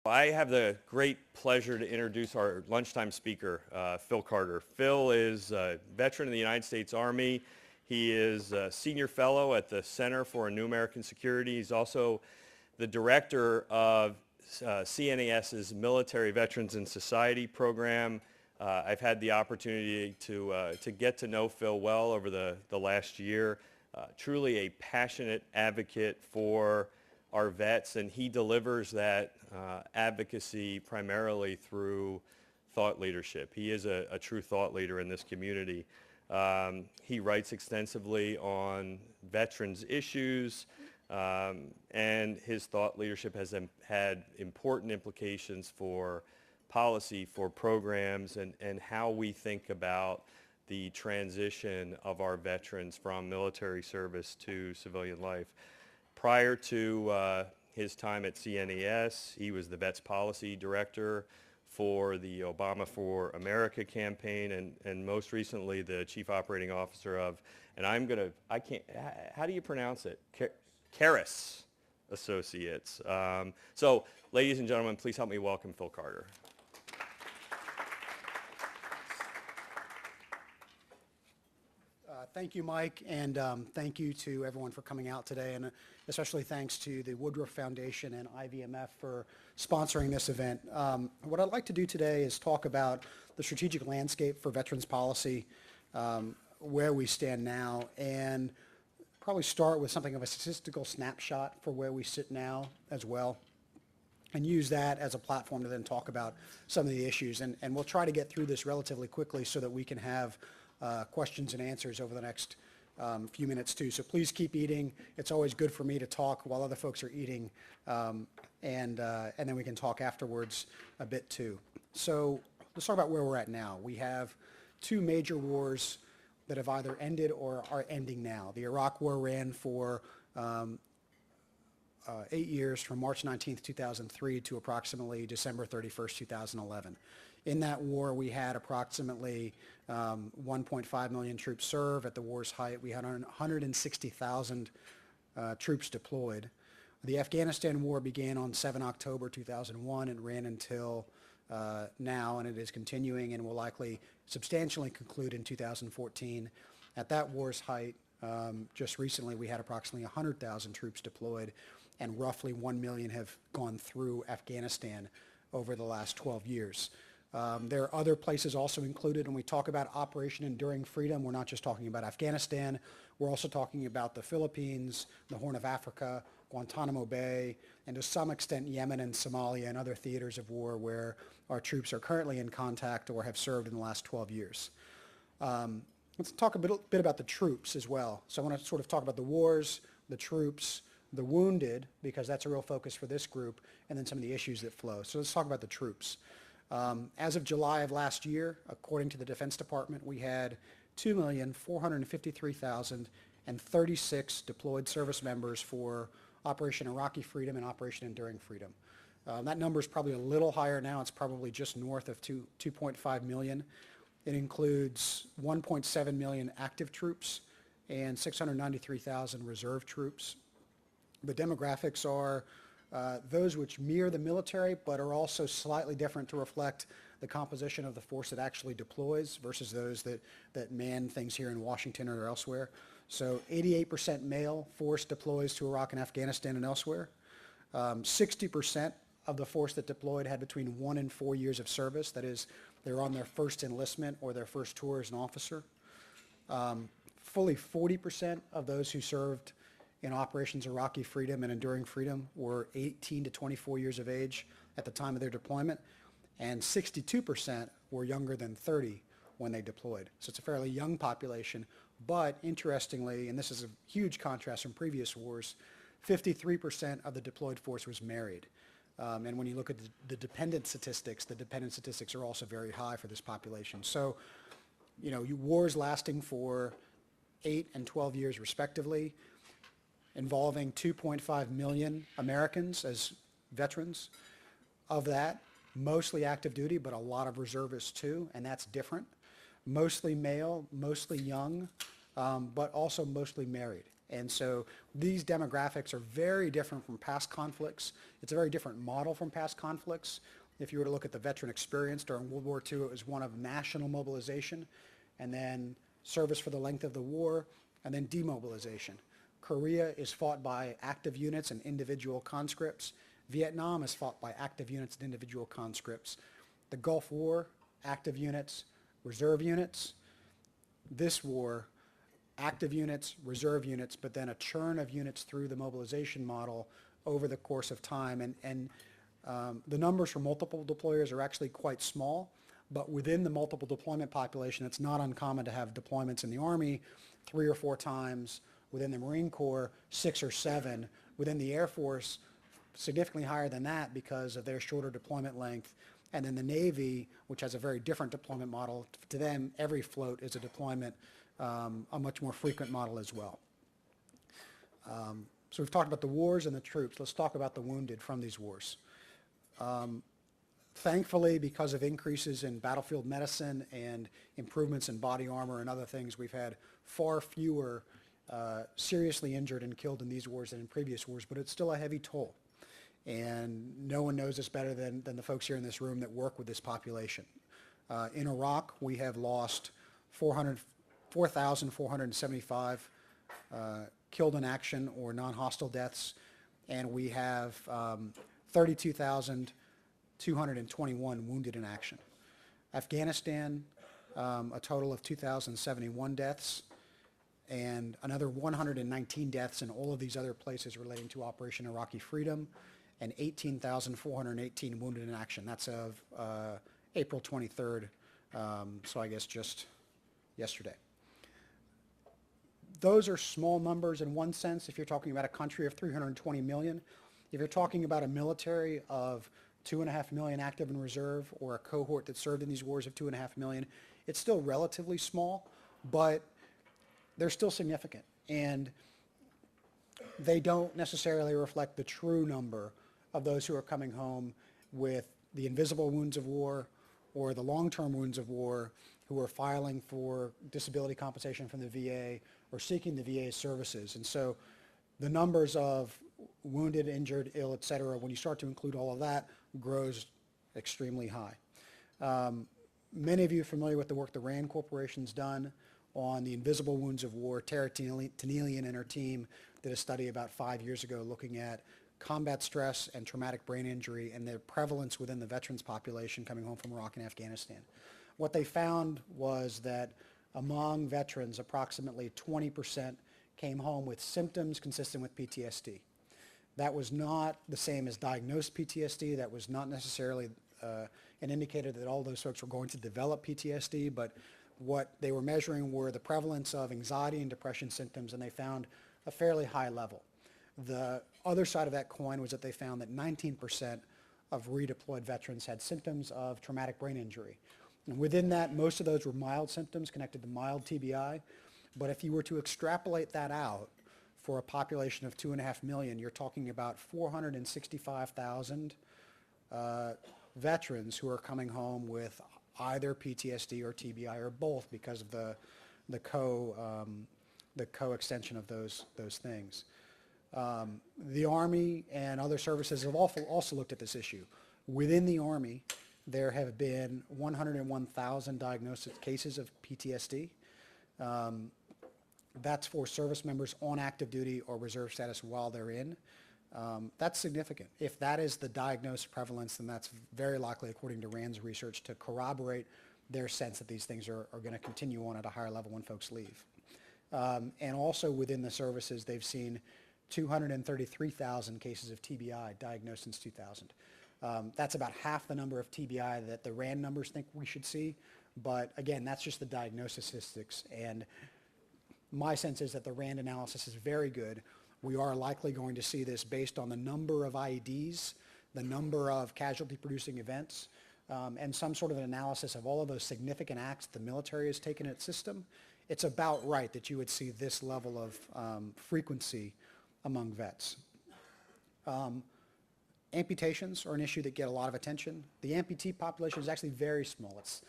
I have the great pleasure to introduce our lunchtime speaker, Phil Carter. Phil is a veteran of the United States Army. He is a senior fellow at the Center for New American Security. He's also the director of CNAS's Military Veterans in Society program. I've had the opportunity to get to know Phil well over the last year. Truly a passionate advocate for our vets, and he delivers that advocacy primarily through thought leadership. He is a true thought leader in this community. He writes extensively on veterans issues, and his thought leadership has had important implications for policy, for programs, and how we think about the transition of our veterans from military service to civilian life. Prior to his time at CNAS, he was the Vets Policy Director for the Obama for America campaign, and most recently the Chief Operating Officer of, and how do you pronounce it? Caris Associates. So, ladies and gentlemen, please help me welcome Phil Carter. Thank you, Mike, and thank you to everyone for coming out today, and especially thanks to the Woodruff Foundation and IVMF for sponsoring this event. What I'd like to do today is talk about the strategic landscape for veterans policy, where we stand now, and probably start with something of a statistical snapshot for where we sit now as well, and use that as a platform to then talk about some of the issues. And we'll try to get through this relatively quickly so that we can have questions and answers over the next few minutes too. So please keep eating. It's always good for me to talk while other folks are eating, and then we can talk afterwards a bit too. So let's talk about where we're at now. We have two major wars that have either ended or are ending now. The Iraq War ran for 8 years, from March 19th, 2003 to approximately December 31st, 2011. In that war, we had approximately 1.5 million troops serve. At the war's height, we had 160,000 troops deployed. The Afghanistan war began on 7 October 2001 and ran until now, and it is continuing and will likely substantially conclude in 2014. At that war's height, just recently, we had approximately 100,000 troops deployed, and roughly 1 million have gone through Afghanistan over the last 12 years. There are other places also included. When we talk about Operation Enduring Freedom, we're not just talking about Afghanistan. We're also talking about the Philippines, the Horn of Africa, Guantanamo Bay, and to some extent Yemen and Somalia and other theaters of war where our troops are currently in contact or have served in the last 12 years. Let's talk a bit about the troops as well. So I want to sort of talk about the wars, the troops, the wounded, because that's a real focus for this group, and then some of the issues that flow. So let's talk about the troops. As of July of last year, according to the Defense Department, we had 2,453,036 deployed service members for Operation Iraqi Freedom and Operation Enduring Freedom. That number is probably a little higher now. It's probably just north of 2.5 million. It includes 1.7 million active troops and 693,000 reserve troops. The demographics are those which mirror the military, but are also slightly different to reflect the composition of the force that actually deploys versus those that man things here in Washington or elsewhere. So 88% male force deploys to Iraq and Afghanistan and elsewhere. 60% of the force that deployed had between 1 and 4 years of service. That is, they're on their first enlistment or their first tour as an officer. Fully 40% of those who served in Operations Iraqi Freedom and Enduring Freedom were 18 to 24 years of age at the time of their deployment, and 62% were younger than 30 when they deployed. So it's a fairly young population, but interestingly, and this is a huge contrast from previous wars, 53% of the deployed force was married. And when you look at the dependent statistics are also very high for this population. So, wars lasting for 8 and 12 years respectively, involving 2.5 million Americans as veterans. Of that, mostly active duty, but a lot of reservists too, and that's different. Mostly male, mostly young, but also mostly married. And so these demographics are very different from past conflicts. It's a very different model from past conflicts. If you were to look at the veteran experience during World War II, it was one of national mobilization, and then service for the length of the war, and then demobilization. Korea is fought by active units and individual conscripts. Vietnam is fought by active units and individual conscripts. The Gulf War, active units, reserve units. This war, active units, reserve units, but then a churn of units through the mobilization model over the course of time. And the numbers for multiple deployers are actually quite small, but within the multiple deployment population, it's not uncommon to have deployments in the Army 3 or 4 times, within the Marine Corps 6 or 7, within the Air Force significantly higher than that because of their shorter deployment length, and then the Navy, which has a very different deployment model. To them, every float is a deployment, a much more frequent model as well. So we've talked about the wars and the troops. Let's talk about the wounded from these wars. Thankfully, because of increases in battlefield medicine and improvements in body armor and other things, we've had far fewer seriously injured and killed in these wars than in previous wars, but it's still a heavy toll. And no one knows this better than the folks here in this room that work with this population. In Iraq, we have lost 4,475 killed in action or non-hostile deaths, and we have 32,221 wounded in action. Afghanistan, a total of 2,071 deaths, and another 119 deaths in all of these other places relating to Operation Iraqi Freedom, and 18,418 wounded in action. That's of April 23rd, so I guess just yesterday. Those are small numbers in one sense if you're talking about a country of 320 million. If you're talking about a military of 2.5 million active and reserve, or a cohort that served in these wars of 2.5 million, it's still relatively small, but they're still significant. And they don't necessarily reflect the true number of those who are coming home with the invisible wounds of war or the long-term wounds of war, who are filing for disability compensation from the VA or seeking the VA services. And so the numbers of wounded, injured, ill, et cetera, when you start to include all of that, grows extremely high. Many of you are familiar with the work the RAND Corporation's done on the invisible wounds of war. Tara Tenelian and her team did a study about 5 years ago looking at combat stress and traumatic brain injury and their prevalence within the veterans population coming home from Iraq and Afghanistan. What they found was that among veterans, approximately 20% came home with symptoms consistent with PTSD. That was not the same as diagnosed PTSD. That was not necessarily an indicator that all those folks were going to develop PTSD, but what they were measuring were the prevalence of anxiety and depression symptoms, and they found a fairly high level. The other side of that coin was that they found that 19% of redeployed veterans had symptoms of traumatic brain injury. And within that, most of those were mild symptoms connected to mild TBI. But if you were to extrapolate that out for a population of 2.5 million, you're talking about 465,000 veterans who are coming home with either PTSD or TBI or both because of the co-extension of those things. The Army and other services have also looked at this issue. Within the Army, there have been 101,000 diagnosed cases of PTSD. That's for service members on active duty or reserve status while they're in. That's significant. If that is the diagnosed prevalence, then that's very likely, according to RAND's research, to corroborate their sense that these things are going to continue on at a higher level when folks leave. And also within the services, they've seen 233,000 cases of TBI diagnosed since 2000. That's about half the number of TBI that the RAND numbers think we should see. But again, that's just the diagnosis statistics. And my sense is that the RAND analysis is very good. We are likely going to see this based on the number of IEDs, the number of casualty-producing events, and some sort of an analysis of all of those significant acts the military has taken in its system. It's about right that you would see this level of frequency among vets. Amputations are an issue that get a lot of attention. The amputee population is actually very small. It's,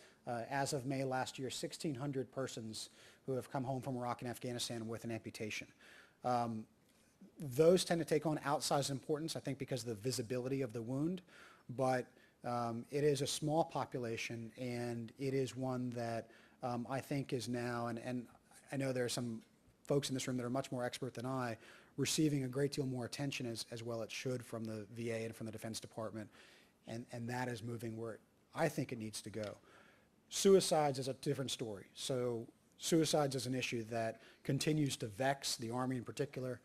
as of May last year, 1,600 persons who have come home from Iraq and Afghanistan with an amputation. Those tend to take on outsized importance, I think, because of the visibility of the wound, but it is a small population, and it is one that I think is now, and I know there are some folks in this room that are much more expert than I, receiving a great deal more attention as well it should from the VA and from the Defense Department, and that is moving where I think it needs to go. Suicides is a different story. So suicides is an issue that continues to vex the Army in particular.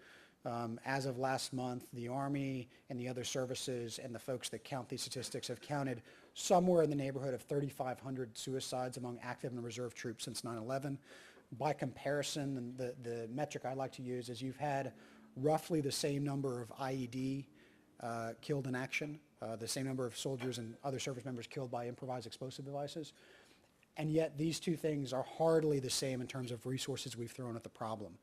As of last month, the Army and the other services and the folks that count these statistics have counted somewhere in the neighborhood of 3,500 suicides among active and reserve troops since 9/11. By comparison, the metric I like to use is you've had roughly the same number of IED killed in action, the same number of soldiers and other service members killed by improvised explosive devices. And yet these two things are hardly the same in terms of resources we've thrown at the problem.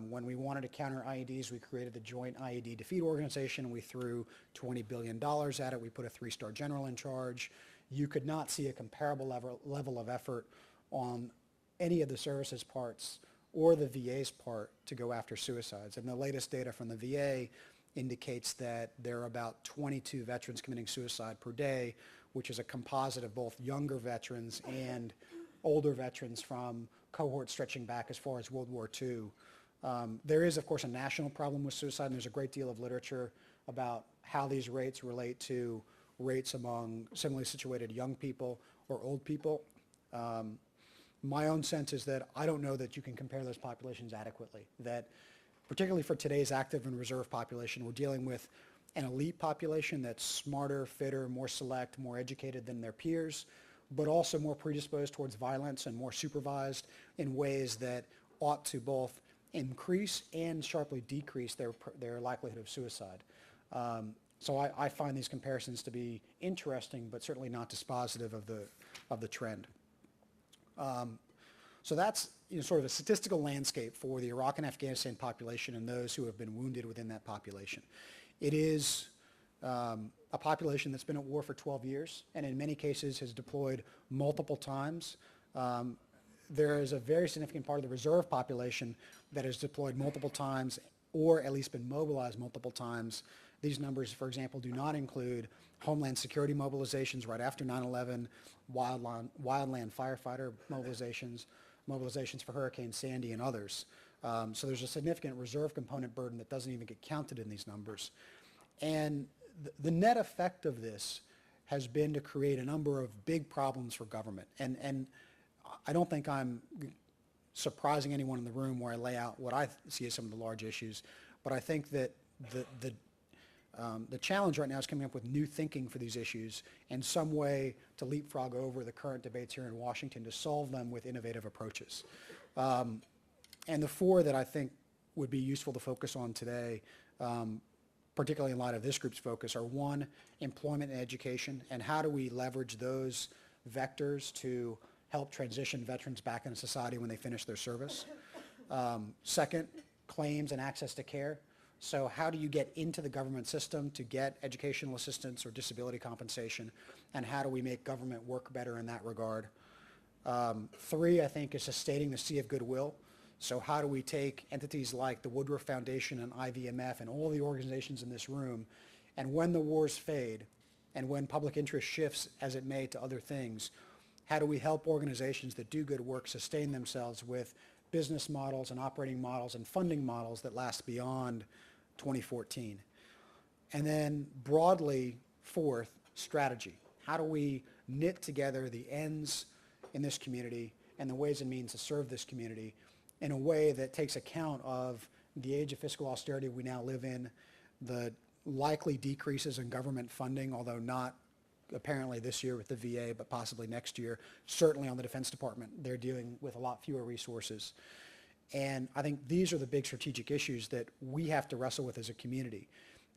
When we wanted to counter IEDs, we created the Joint IED Defeat Organization. We threw $20 billion at it. We put a 3-star general in charge. You could not see a comparable level of effort on any of the services parts or the VA's part to go after suicides. And the latest data from the VA indicates that there are about 22 veterans committing suicide per day, which is a composite of both younger veterans and older veterans from cohorts stretching back as far as World War II. There is, of course, a national problem with suicide, and there's a great deal of literature about how these rates relate to rates among similarly situated young people or old people. My own sense is that I don't know that you can compare those populations adequately, that particularly for today's active and reserve population, we're dealing with an elite population that's smarter, fitter, more select, more educated than their peers, but also more predisposed towards violence and more supervised in ways that ought to both increase and sharply decrease their likelihood of suicide. So I find these comparisons to be interesting, but certainly not dispositive of the trend. So that's sort of a statistical landscape for the Iraq and Afghanistan population and those who have been wounded within that population. It is a population that's been at war for 12 years and in many cases has deployed multiple times. There is a very significant part of the reserve population that has deployed multiple times or at least been mobilized multiple times. These numbers, for example, do not include Homeland Security mobilizations right after 9/11, wildland firefighter mobilizations for Hurricane Sandy and others. So there's a significant reserve component burden that doesn't even get counted in these numbers. And the net effect of this has been to create a number of big problems for government. And I don't think I'm surprising anyone in the room where I lay out what I see as some of the large issues, but I think that the challenge right now is coming up with new thinking for these issues and some way to leapfrog over the current debates here in Washington to solve them with innovative approaches. And the four that I think would be useful to focus on today, particularly in light of this group's focus, are one, employment and education, and how do we leverage those vectors to help transition veterans back into society when they finish their service. Second, claims and access to care. So how do you get into the government system to get educational assistance or disability compensation, and how do we make government work better in that regard? Three, I think, is sustaining the sea of goodwill. So how do we take entities like the Woodruff Foundation and IVMF and all the organizations in this room, and when the wars fade and when public interest shifts as it may to other things, how do we help organizations that do good work sustain themselves with business models and operating models and funding models that last beyond 2014? And then broadly, fourth, strategy. How do we knit together the ends in this community and the ways and means to serve this community in a way that takes account of the age of fiscal austerity we now live in, the likely decreases in government funding, although not apparently this year with the VA, but possibly next year, certainly on the Defense Department. They're dealing with a lot fewer resources. And I think these are the big strategic issues that we have to wrestle with as a community.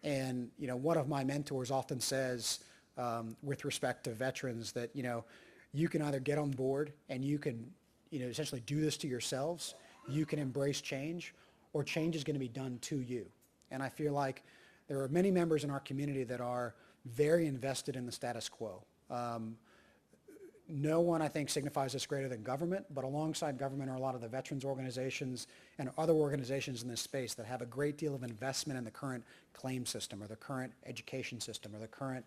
And, one of my mentors often says, with respect to veterans, that, you can either get on board and you can, essentially do this to yourselves, you can embrace change, or change is going to be done to you. And I feel like there are many members in our community that are very invested in the status quo. No one, I think, signifies this greater than government, but alongside government are a lot of the veterans organizations and other organizations in this space that have a great deal of investment in the current claim system or the current education system or the current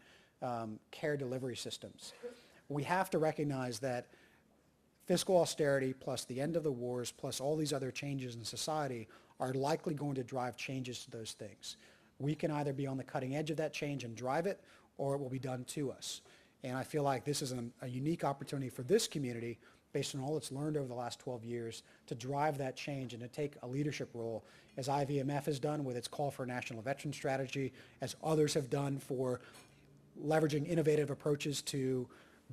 care delivery systems. We have to recognize that fiscal austerity plus the end of the wars plus all these other changes in society are likely going to drive changes to those things. We can either be on the cutting edge of that change and drive it, or it will be done to us. And I feel like this is a unique opportunity for this community, based on all it's learned over the last 12 years, to drive that change and to take a leadership role, as IVMF has done with its call for a national veteran strategy, as others have done for leveraging innovative approaches to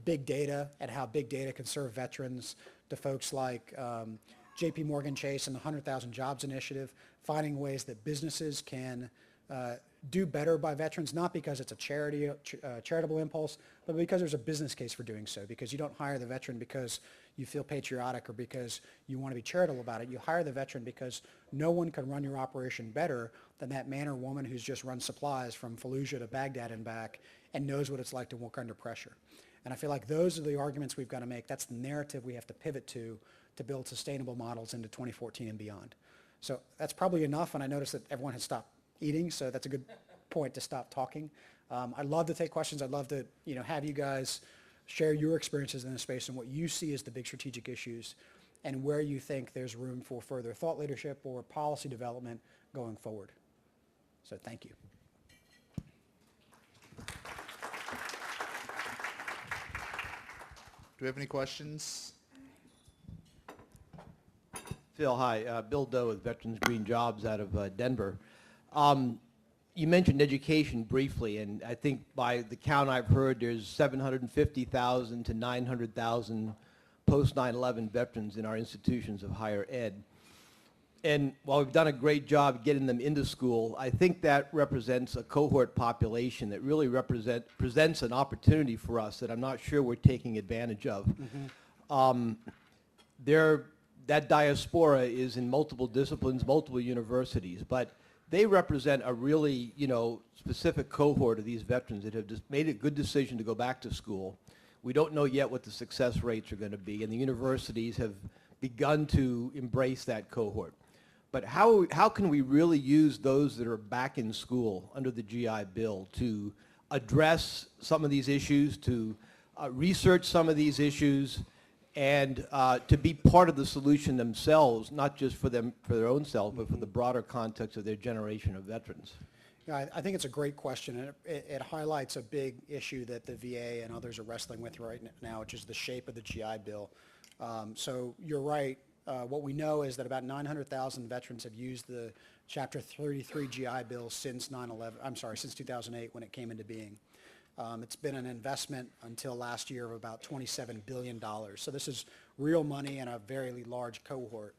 big data and how big data can serve veterans, to folks like JP Morgan Chase and the 100,000 Jobs Initiative, finding ways that businesses can do better by veterans, not because it's a charitable impulse, but because there's a business case for doing so, because you don't hire the veteran because you feel patriotic or because you want to be charitable about it. You hire the veteran because no one can run your operation better than that man or woman who's just run supplies from Fallujah to Baghdad and back and knows what it's like to work under pressure. And I feel like those are the arguments we've got to make. That's the narrative we have to pivot to build sustainable models into 2014 and beyond. So that's probably enough, and I noticed that everyone has stopped eating, so that's a good point to stop talking. I'd love to take questions. I'd love to have you guys share your experiences in this space and what you see as the big strategic issues and where you think there's room for further thought leadership or policy development going forward. So thank you. Do we have any questions? Phil, hi. Bill Doe with Veterans Green Jobs out of Denver. You mentioned education briefly, and I think by the count I've heard, there's 750,000 to 900,000 post 9/11 veterans in our institutions of higher ed. And while we've done a great job getting them into school, I think that represents a cohort population that really presents an opportunity for us that I'm not sure we're taking advantage of. That diaspora is in multiple disciplines, multiple universities, but they represent a really, specific cohort of these veterans that have just made a good decision to go back to school. We don't know yet what the success rates are going to be, and the universities have begun to embrace that cohort. But how can we really use those that are back in school under the GI Bill to address some of these issues, to research some of these issues, and to be part of the solution themselves, not just for their own self, but for the broader context of their generation of veterans? Yeah, I think it's a great question, and it highlights a big issue that the VA and others are wrestling with right now, which is the shape of the GI Bill. So you're right. What we know is that about 900,000 veterans have used the Chapter 33 GI Bill since 2008 when it came into being. It's been an investment until last year of about $27 billion. So this is real money and a very large cohort.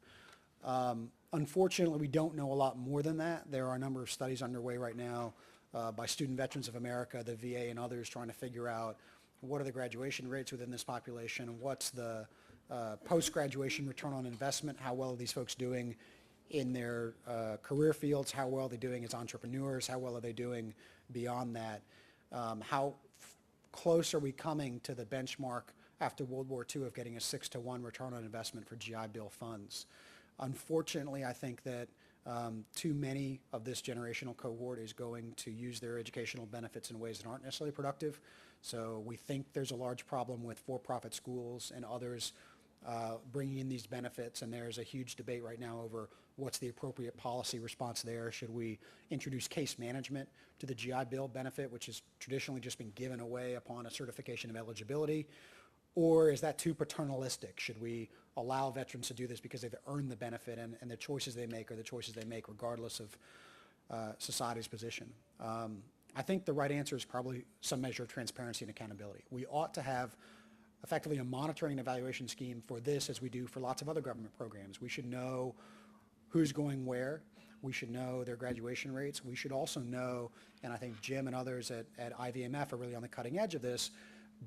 Unfortunately, we don't know a lot more than that. There are a number of studies underway right now by Student Veterans of America, the VA, and others trying to figure out what are the graduation rates within this population, what's the post-graduation return on investment, how well are these folks doing in their career fields, how well are they doing as entrepreneurs, how well are they doing beyond that. How close are we coming to the benchmark after World War II of getting a 6-to-1 return on investment for GI Bill funds? Unfortunately, I think that too many of this generational cohort is going to use their educational benefits in ways that aren't necessarily productive. So we think there's a large problem with for-profit schools and others bringing in these benefits, and there's a huge debate right now over what's the appropriate policy response there. Should we introduce case management to the GI Bill benefit, which has traditionally just been given away upon a certification of eligibility? Or is that too paternalistic? Should we allow veterans to do this because they've earned the benefit and the choices they make are the choices they make regardless of society's position? I think the right answer is probably some measure of transparency and accountability. We ought to have effectively a monitoring and evaluation scheme for this as we do for lots of other government programs. We should know who's going where. We should know their graduation rates. We should also know, and I think Jim and others at IVMF are really on the cutting edge of this,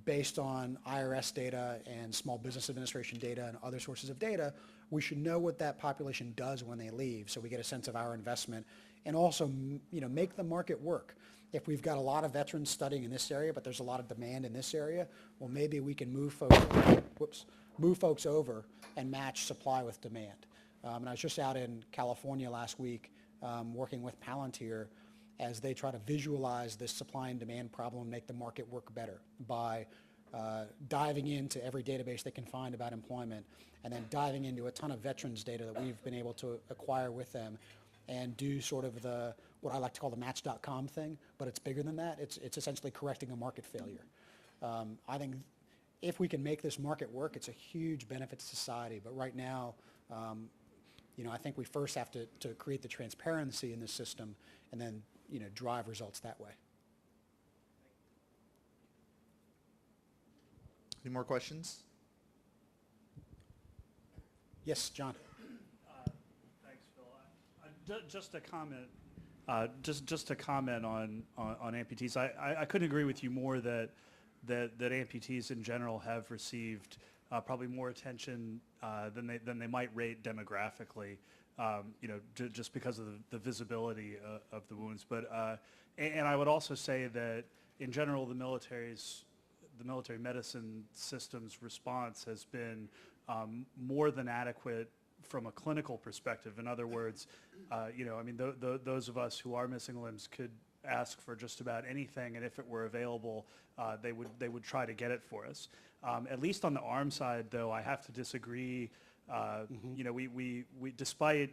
based on IRS data and Small Business Administration data and other sources of data, we should know what that population does when they leave so we get a sense of our investment and also make the market work. if we've got a lot of veterans studying in this area, but there's a lot of demand in this area, well, maybe we can move folks over and match supply with demand. And I was just out in California last week working with Palantir as they try to visualize this supply and demand problem and make the market work better by diving into every database they can find about employment and then diving into a ton of veterans data that we've been able to acquire with them and do sort of what I like to call the Match.com thing, but it's bigger than that. It's essentially correcting a market failure. I think if we can make this market work, it's a huge benefit to society. But right now, I think we first have to create the transparency in the system and then, drive results that way. Any more questions? Yes, John. Thanks, Phil. Just a comment. Just to comment on amputees. I couldn't agree with you more that amputees in general have received probably more attention than they might rate demographically. Just because of the visibility of the wounds. But and I would also say that in general the military medicine system's response has been more than adequate from a clinical perspective. In other words, those of us who are missing limbs could ask for just about anything, and if it were available, they would try to get it for us. At least on the arm side, though, I have to disagree. We despite,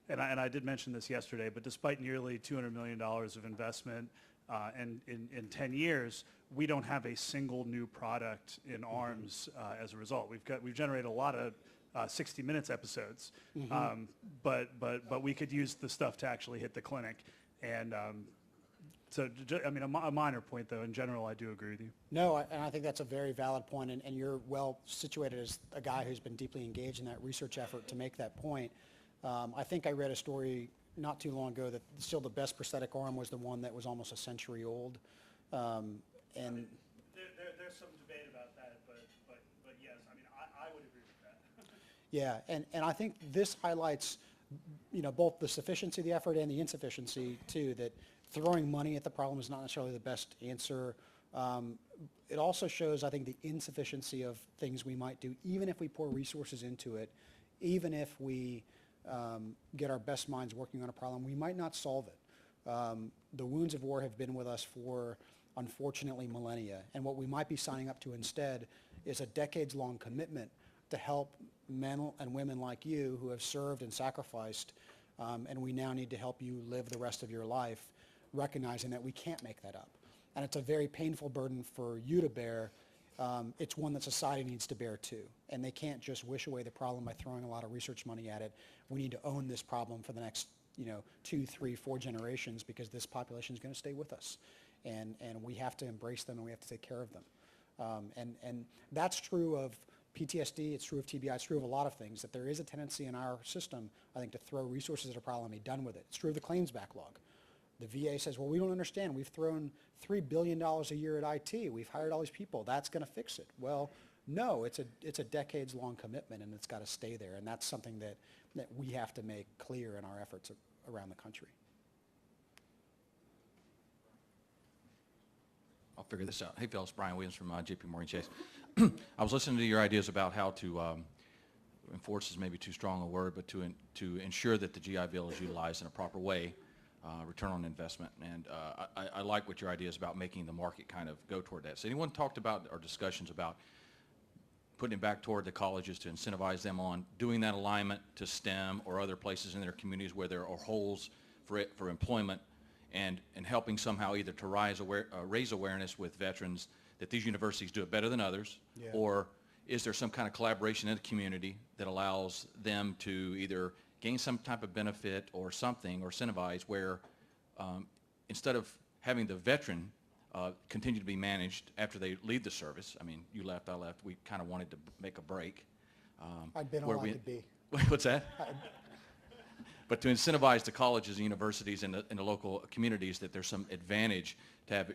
and I did mention this yesterday, but despite nearly $200 million of investment and in 10 years, we don't have a single new product in arms as a result. We've generated a lot of 60 Minutes episodes, but we could use the stuff to actually hit the clinic. And a minor point, though. In general, I do agree with you. No, and I think that's a very valid point, and you're well situated as a guy who's been deeply engaged in that research effort to make that point. I think I read a story not too long ago that still the best prosthetic arm was the one that was almost a century old. And there's some debate about that, but yes, I would agree with that. yeah, and I think this highlights, both the sufficiency of the effort and the insufficiency too. That throwing money at the problem is not necessarily the best answer. It also shows, I think, the insufficiency of things we might do, even if we pour resources into it, even if we get our best minds working on a problem, we might not solve it. The wounds of war have been with us for, unfortunately, millennia, and what we might be signing up to instead is a decades-long commitment to help men and women like you who have served and sacrificed, and we now need to help you live the rest of your life, recognizing that we can't make that up. And it's a very painful burden for you to bear. It's one that society needs to bear too. And they can't just wish away the problem by throwing a lot of research money at it. We need to own this problem for the next 2, 3, 4 generations, because this population is going to stay with us. And we have to embrace them and we have to take care of them. And that's true of PTSD, it's true of TBI, it's true of a lot of things, that there is a tendency in our system, I think, to throw resources at a problem and be done with it. It's true of the claims backlog. The VA says, well, we don't understand. We've thrown $3 billion a year at IT. We've hired all these people. That's going to fix it. Well, no, it's a decades-long commitment, and it's got to stay there. And that's something that we have to make clear in our efforts around the country. I'll figure this out. Hey, Phil, it's Brian Williams from JP Morgan Chase. I was listening to your ideas about how to enforce is maybe too strong a word, but to ensure that the GI Bill is utilized in a proper way. Return on investment, and I like what your idea is about making the market kind of go toward that. So anyone talked about, or discussions about, putting it back toward the colleges to incentivize them on doing that alignment to STEM or other places in their communities where there are holes for employment, and helping somehow either to raise awareness with veterans that these universities do it better than others, Yeah. or is there some kind of collaboration in the community that allows them to either gain some type of benefit or something, or incentivize where instead of having the veteran continue to be managed after they leave the service. I mean, you left, I left. We kind of wanted to make a break. I've been where all I could be. What's that? But to incentivize the colleges and universities and the local communities that there's some advantage to have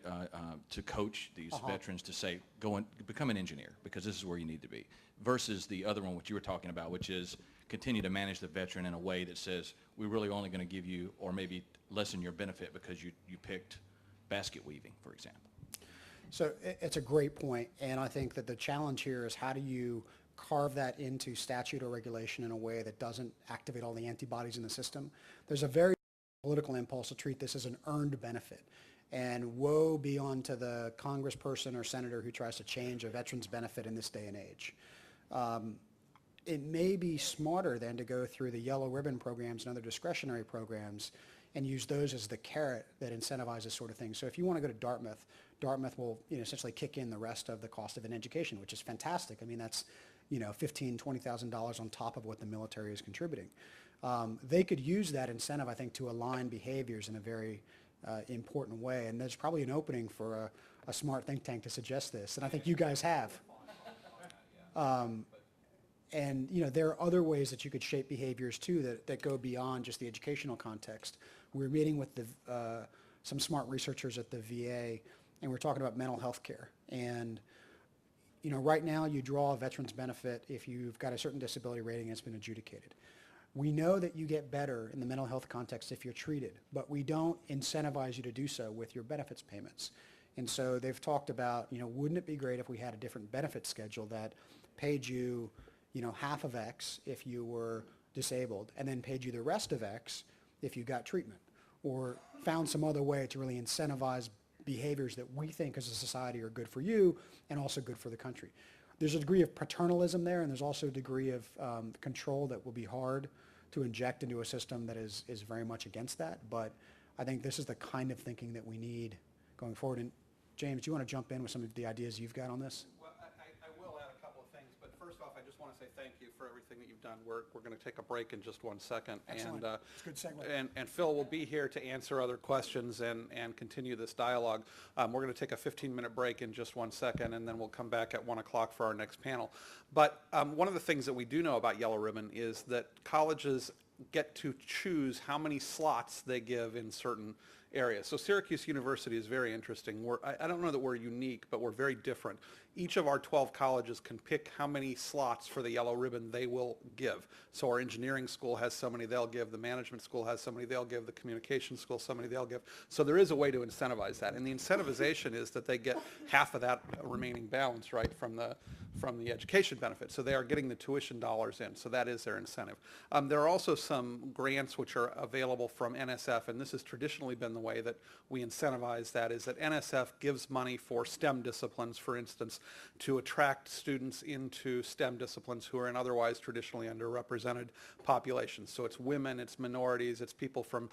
to coach these veterans to say, go and become an engineer because this is where you need to be, versus the other one, which you were talking about, which is continue to manage the veteran in a way that says we're really only going to give you, or maybe lessen your benefit because you picked basket weaving, for example? So it's a great point, and I think that the challenge here is how do you carve that into statute or regulation in a way that doesn't activate all the antibodies in the system. There's a very political impulse to treat this as an earned benefit, and woe be unto the congressperson or senator who tries to change a veteran's benefit in this day and age. It may be smarter then to go through the yellow ribbon programs and other discretionary programs and use those as the carrot that incentivizes this sort of thing. So if you want to go to Dartmouth, Dartmouth will essentially kick in the rest of the cost of an education, which is fantastic. I mean, that's $15,000, $20,000 on top of what the military is contributing. They could use that incentive, I think, to align behaviors in a very important way. And there's probably an opening for a smart think tank to suggest this, and I think you guys have. And there are other ways that you could shape behaviors too that go beyond just the educational context. We're meeting with some smart researchers at the VA, and we're talking about mental health care. And right now you draw a veteran's benefit if you've got a certain disability rating that's been adjudicated. We know that you get better in the mental health context if you're treated, but we don't incentivize you to do so with your benefits payments. And so they've talked about, wouldn't it be great if we had a different benefit schedule that paid you half of X if you were disabled, and then paid you the rest of X if you got treatment, or found some other way to really incentivize behaviors that we think as a society are good for you and also good for the country. There's a degree of paternalism there, and there's also a degree of control that will be hard to inject into a system that is very much against that. But I think this is the kind of thinking that we need going forward. And James, do you want to jump in with some of the ideas you've got on this? Well, I will add a couple of things, but first off, I just want to say thank you for everything that you've done. We're going to take a break in just 1 second. Excellent. And, it's a good segue. And Phil will be here to answer other questions and continue this dialogue. We're going to take a 15-minute break in just 1 second, and then we'll come back at 1 o'clock for our next panel. But one of the things that we do know about Yellow Ribbon is that colleges get to choose how many slots they give in certain areas. So Syracuse University is very interesting. I don't know that we're unique, but we're very different. Each of our 12 colleges can pick how many slots for the Yellow Ribbon they will give. So our engineering school has so many they'll give, the management school has so many they'll give, the communication school so many they'll give. So there is a way to incentivize that. And the incentivization is that they get half of that remaining balance, right, from the education benefit. So they are getting the tuition dollars in. So that is their incentive. There are also some grants which are available from NSF, and this has traditionally been the way that we incentivize that, is that NSF gives money for STEM disciplines, for instance, to attract students into STEM disciplines who are in otherwise traditionally underrepresented populations. So it's women, it's minorities, it's people from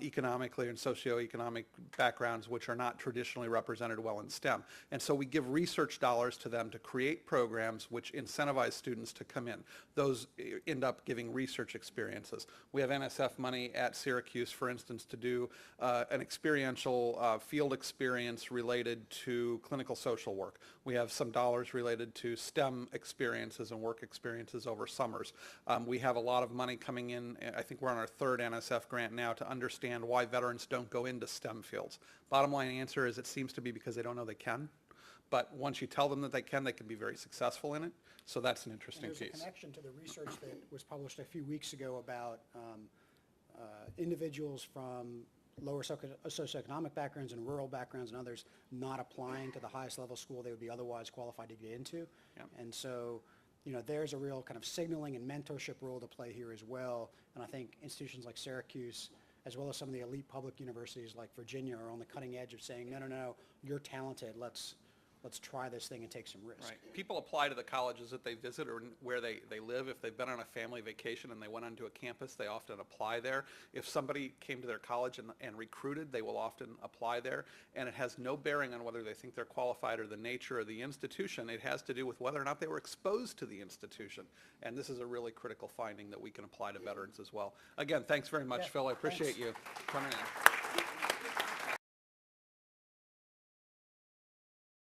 economically and socioeconomic backgrounds which are not traditionally represented well in STEM. And so we give research dollars to them to create programs which incentivize students to come in. Those end up giving research experiences. We have NSF money at Syracuse, for instance, to do an experiential field experience related to clinical social work. We have some dollars related to STEM experiences and work experiences over summers. We have a lot of money coming in. I think we're on our 3rd NSF grant now to understand why veterans don't go into STEM fields. Bottom line answer is it seems to be because they don't know they can. But once you tell them that they can be very successful in it. So that's an interesting There's piece. a connection to the research that was published a few weeks ago about individuals from lower socioeconomic backgrounds and rural backgrounds and others not applying to the highest level school they would be otherwise qualified to get into. Yep. And so, there's a real kind of signaling and mentorship role to play here as well. And I think institutions like Syracuse, as well as some of the elite public universities like Virginia, are on the cutting edge of saying, no, you're talented, let's try this thing and take some risk. Right. People apply to the colleges that they visit or where they live. If they've been on a family vacation and they went onto a campus, they often apply there. If somebody came to their college and recruited, they will often apply there. And it has no bearing on whether they think they're qualified or the nature of the institution. It has to do with whether or not they were exposed to the institution. And this is a really critical finding that we can apply to veterans as well. Again, thanks very much, Yeah, Phil. I appreciate thanks. you coming in.